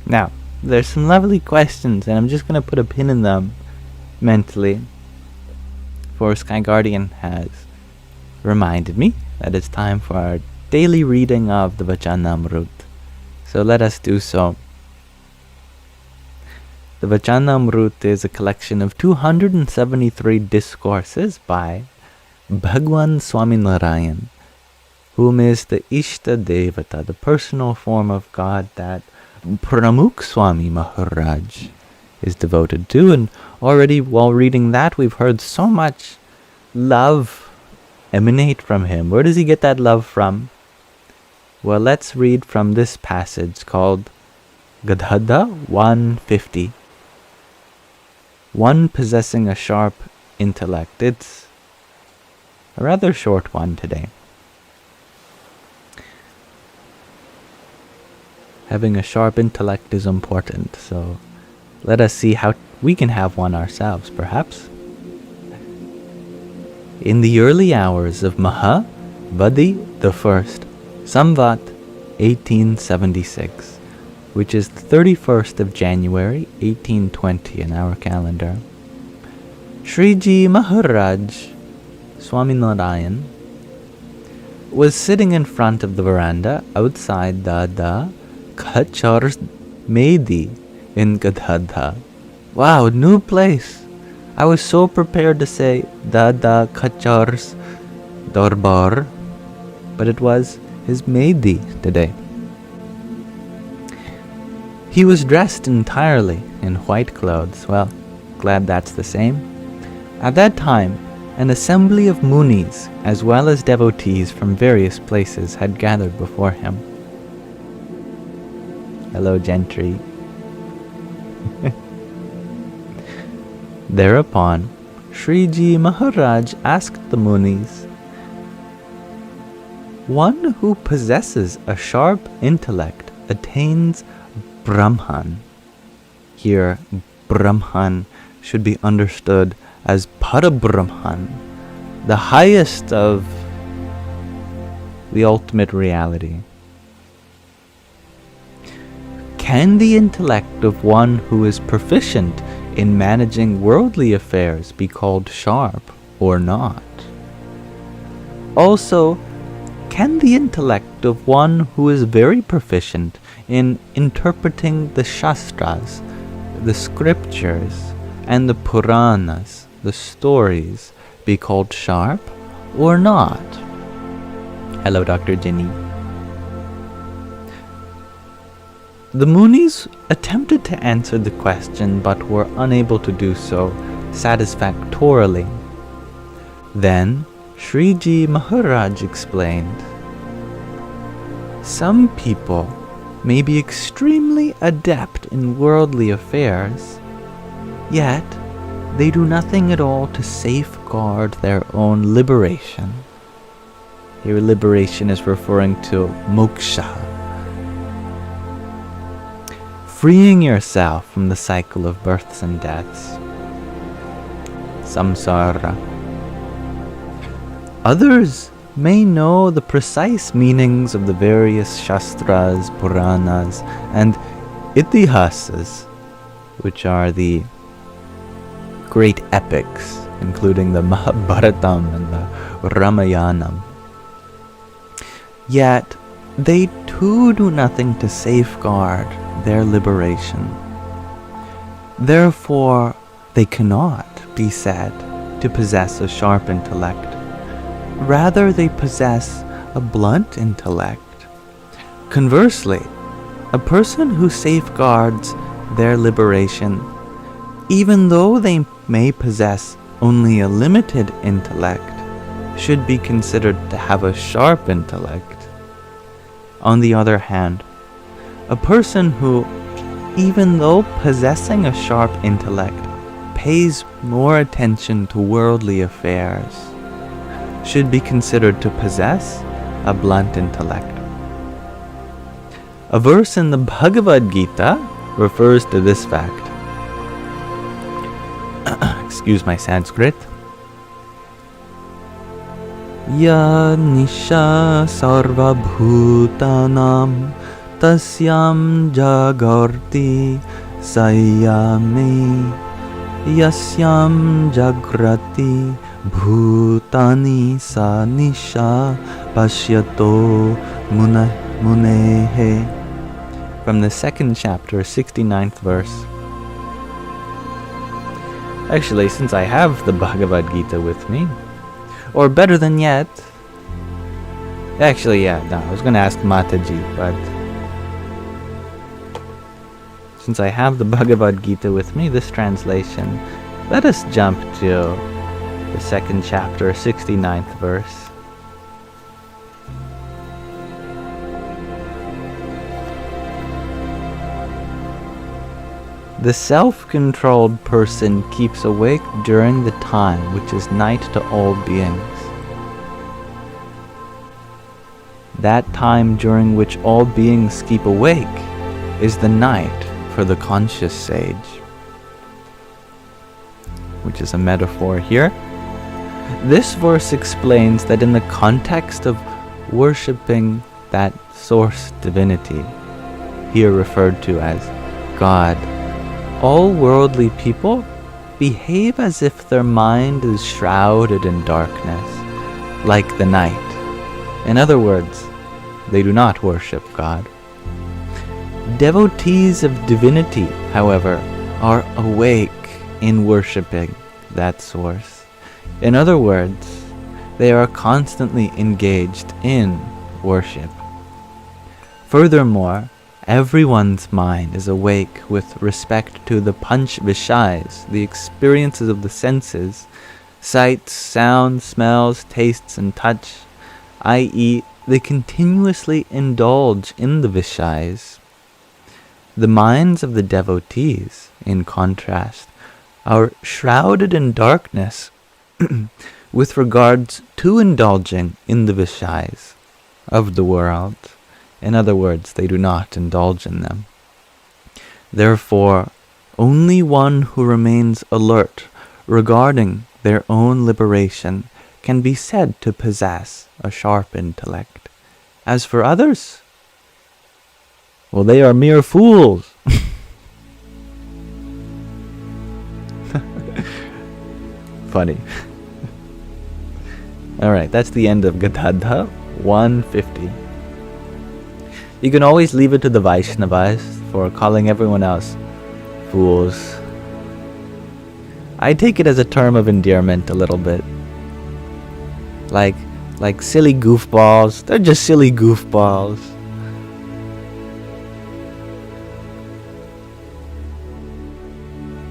Now, there's some lovely questions, and I'm just going to put a pin in them mentally, for SkyGuardian has reminded me that it's time for our daily reading of the Vachanamrut. So let us do so. The Vachanamrut is a collection of 273 discourses by Bhagwan Swaminarayan, whom is the Ishta Devata, the personal form of God that Pramukh Swami Maharaj is devoted to. And already while reading that, we've heard so much love emanate from him. Where does he get that love from? Well, let's read from this passage called Gadhadā 150. One possessing a sharp intellect. It's a rather short one today. Having a sharp intellect is important, so let us see how we can have one ourselves, perhaps. In the early hours of Mahavadi the First, Samvat 1876, which is the 31st of January 1820 in our calendar, Sriji Maharaj Swaminarayan was sitting in front of the veranda outside Dada Akshar Medi in Gadhadā. Wow, new place. I was so prepared to say Dada Akshar Darbar, but it was his Medi today. He was dressed entirely in white clothes. Well, glad that's the same. At that time, an assembly of munis as well as devotees from various places had gathered before him. Hello, gentry. Thereupon, Sriji Maharaj asked the munis, one who possesses a sharp intellect attains Brahman. Here, Brahman should be understood as Parabrahman, the highest of the ultimate reality. Can the intellect of one who is proficient in managing worldly affairs be called sharp or not? Also, can the intellect of one who is very proficient in interpreting the Shastras, the scriptures, and the Puranas, the stories, be called sharp or not? Hello, Dr. Ginny. The munis attempted to answer the question but were unable to do so satisfactorily. Then Sriji Maharaj explained, some people may be extremely adept in worldly affairs, yet they do nothing at all to safeguard their own liberation. Here liberation is referring to moksha, freeing yourself from the cycle of births and deaths, samsara. Others may know the precise meanings of the various shastras, puranas, and itihasas, which are the great epics, including the Mahabharatam and the Ramayanam. Yet, they too do nothing to safeguard their liberation. Therefore, they cannot be said to possess a sharp intellect. Rather, they possess a blunt intellect. Conversely, a person who safeguards their liberation, even though they may possess only a limited intellect, should be considered to have a sharp intellect. On the other hand, a person who, even though possessing a sharp intellect, pays more attention to worldly affairs, should be considered to possess a blunt intellect. A verse in the Bhagavad Gita refers to this fact. Excuse my Sanskrit. Ya nisha sarva bhutanam tasyam jagarti sayami yasyam jagrati bhutani sa nisha pashyato munehe. From the second chapter, 69th verse. Actually, since I have the Bhagavad Gita with me, or better than yet, actually, yeah, no, I was going to ask Mataji, but since I have the Bhagavad Gita with me, this translation, let us jump to the second chapter, 69th verse. The self-controlled person keeps awake during the time which is night to all beings. That time during which all beings keep awake is the night for the conscious sage, which is a metaphor here. This verse explains that in the context of worshipping that source divinity, here referred to as God, all worldly people behave as if their mind is shrouded in darkness, like the night. In other words, they do not worship God. Devotees of divinity, however, are awake in worshipping that source. In other words, they are constantly engaged in worship. Furthermore, everyone's mind is awake with respect to the panch vishayas, the experiences of the senses, sights, sounds, smells, tastes, and touch, i.e., they continuously indulge in the vishayas. The minds of the devotees, in contrast, are shrouded in darkness with regards to indulging in the vishayas of the world. In other words, they do not indulge in them. Therefore, only one who remains alert regarding their own liberation can be said to possess a sharp intellect. As for others, well, they are mere fools. Funny. Alright, that's the end of Gadhadā 150. You can always leave it to the Vaishnavas for calling everyone else fools. I take it as a term of endearment a little bit. Like silly goofballs. They're just silly goofballs.